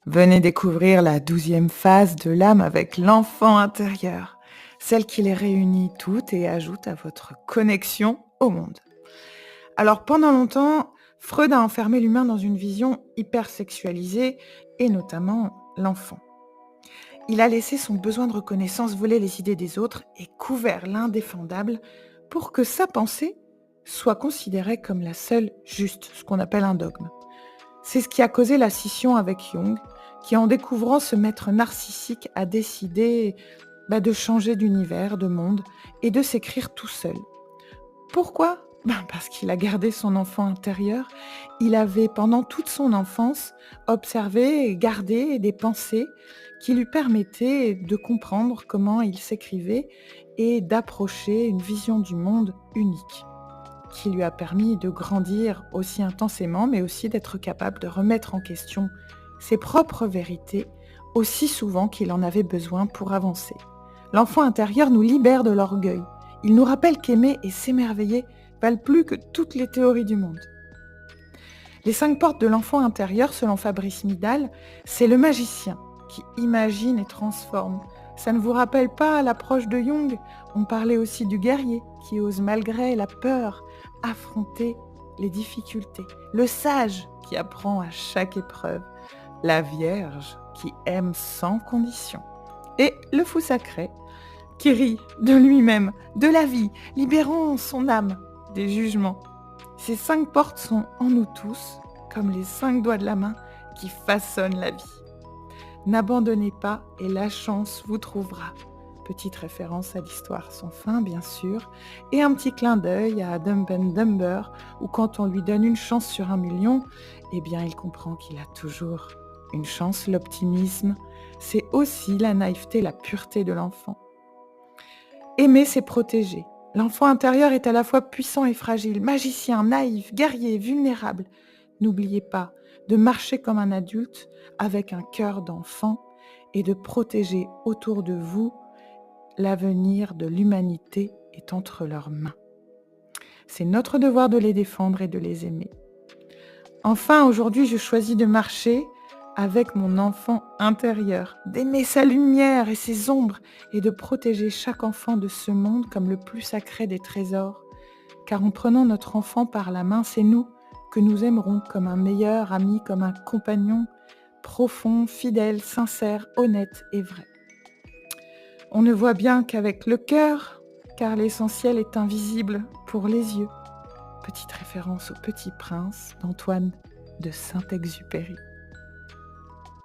Venez découvrir la 12e phase de l'âme avec l'enfant intérieur, celle qui les réunit toutes et ajoute à votre connexion au monde. Alors pendant longtemps, Freud a enfermé l'humain dans une vision hyper sexualisée et notamment l'enfant. Il a laissé son besoin de reconnaissance voler les idées des autres et couvert l'indéfendable pour que sa pensée soit considérée comme la seule juste, ce qu'on appelle un dogme. C'est ce qui a causé la scission avec Jung, qui en découvrant ce maître narcissique a décidé de changer d'univers, de monde et de s'écrire tout seul. Pourquoi? Parce qu'il a gardé son enfant intérieur. Il avait, pendant toute son enfance, observé et gardé des pensées qui lui permettaient de comprendre comment il s'écrivait et d'approcher une vision du monde unique, qui lui a permis de grandir aussi intensément, mais aussi d'être capable de remettre en question ses propres vérités aussi souvent qu'il en avait besoin pour avancer. L'enfant intérieur nous libère de l'orgueil. Il nous rappelle qu'aimer et s'émerveiller valent plus que toutes les théories du monde. Les 5 portes de l'enfant intérieur, selon Fabrice Midal, c'est le magicien qui imagine et transforme. Ça ne vous rappelle pas l'approche de Jung? On parlait aussi du guerrier qui ose malgré la peur affronter les difficultés. Le sage qui apprend à chaque épreuve. La vierge qui aime sans condition. Et le fou sacré qui rit de lui-même, de la vie, libérant son âme des jugements. Ces 5 portes sont en nous tous, comme les 5 doigts de la main qui façonnent la vie. N'abandonnez pas et la chance vous trouvera. Petite référence à l'histoire sans fin, bien sûr, et un petit clin d'œil à Dumb and Dumber, où quand on lui donne une chance sur 1 million, eh bien il comprend qu'il a toujours une chance. L'optimisme, c'est aussi la naïveté, la pureté de l'enfant. Aimer, c'est protéger. L'enfant intérieur est à la fois puissant et fragile, magicien, naïf, guerrier, vulnérable. N'oubliez pas de marcher comme un adulte avec un cœur d'enfant et de protéger autour de vous. L'avenir de l'humanité est entre leurs mains. C'est notre devoir de les défendre et de les aimer. Enfin, aujourd'hui, je choisis de marcher avec mon enfant intérieur, d'aimer sa lumière et ses ombres et de protéger chaque enfant de ce monde comme le plus sacré des trésors. Car en prenant notre enfant par la main, c'est nous que nous aimerons comme un meilleur ami, comme un compagnon profond, fidèle, sincère, honnête et vrai. On ne voit bien qu'avec le cœur, car l'essentiel est invisible pour les yeux. Petite référence au Petit Prince d'Antoine de Saint-Exupéry.